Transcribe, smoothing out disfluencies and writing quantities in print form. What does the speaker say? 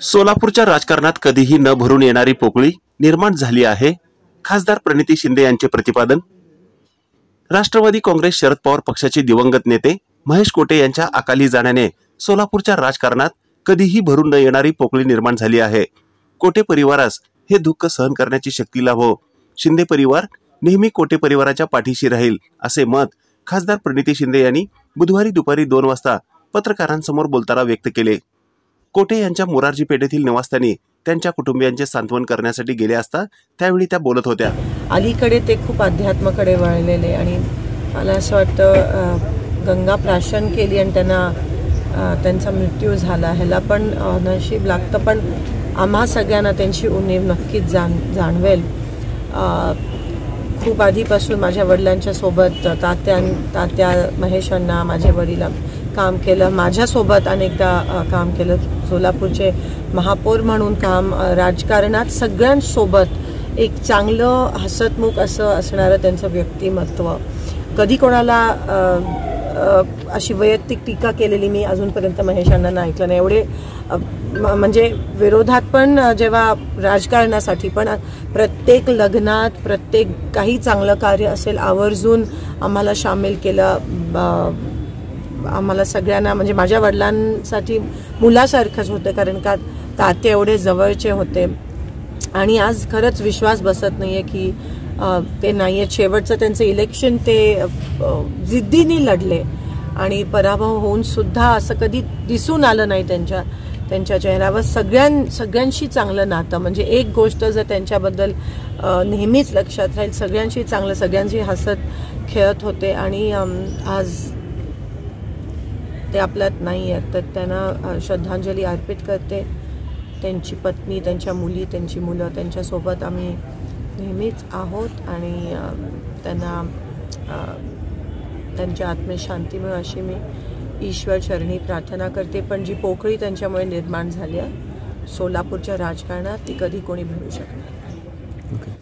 सोलापूरच्या राजकारणात कधीही न भरून येणारी पोकळी निर्माण झाली आहे. खासदार प्रणिती शिंदे यांचे प्रतिपादन. राष्ट्रवादी काँग्रेस शरद पवार पक्षाचे दिवंगत नेते महेश कोटे यांच्या अकाली जाण्याने सोलापूरच्या राजकारणात कधीही भरून न येणारी पोकळी निर्माण झाली आहे. कोटे परिवारास हे दुःख सहन करण्याची शक्ती लाभो. शिंदे परिवार नेहमी कोटे परिवाराच्या पाठीशी राहील, असे मत खासदार प्रणिती शिंदे यांनी बुधवारी दुपारी 2 वाजता पत्रकारांसमोर बोलताना व्यक्त केले. कोटे यांच्या मोरारजी पेठेतील निवासस्थानी त्यांच्या कुटुंबियांचे सांत्वन करण्यासाठी गेले असता त्यावेळी त्या बोलत होत्या. अलीकडे ते खूप अध्यात्माकडे वळलेले आणि मला असं वाटतं गंगा प्राशन केली आणि त्यांचा मृत्यू झाला. ह्याला पण नशीब लागतं, पण आम्हा सगळ्यांना त्यांची उणीव नक्कीच जाणवेल. खूप आधीपासून माझ्या वडिलांच्या सोबत तात्या महेशांना माझे वडील काम केलं, माझ्यासोबत अनेकदा काम केलं. सोलापूरचे महापौर म्हणून काम, राजकारणात सगळ्यांसोबत एक चांगलं हसतमुख असं असणारं त्यांचं व्यक्तिमत्व. कधी कोणाला अशी वैयक्तिक टीका केलेली मी अजूनपर्यंत महेशांना नाही ऐकलं नाही. एवढे म्हणजे विरोधात पण जेव्हा राजकारणासाठी पण प्रत्येक लग्नात प्रत्येक काही चांगलं कार्य असेल आवर्जून आम्हाला सामील केलं. आम्हाला सगळ्यांना म्हणजे माझ्या वडिलांसाठी मुलासारखंच होतं, कारण का ताते एवढे जवळचे होते. आणि आज खरंच विश्वास बसत नाहीये की ते नाहीये. शेवटचं त्यांचं इलेक्शन ते जिद्दीने लढले आणि पराभव होऊन सुद्धा असं कधी दिसून आलं नाही त्यांच्या चेहऱ्यावर. सगळ्यांशी चांगलं नातं, म्हणजे एक गोष्ट जर त्यांच्याबद्दल नेहमीच लक्षात राहील, सगळ्यांशी चांगलं, सगळ्यांशी हसत खेळत होते. आणि आज ते आपल्यात नाही आहेत, तर त्यांना श्रद्धांजली अर्पित करते. त्यांची पत्नी, त्यांच्या मुली, त्यांची मुलं, त्यांच्यासोबत आम्ही नेहमीच आहोत आणि त्यांना त्यांच्या आत्मेत शांती मिळो अशी मी ईश्वर चरणी प्रार्थना करते. पण जी पोकळी त्यांच्यामुळे निर्माण झाली आहे सोलापूरच्या राजकारणात, ती कधी कोणी भरू शकणार नाही.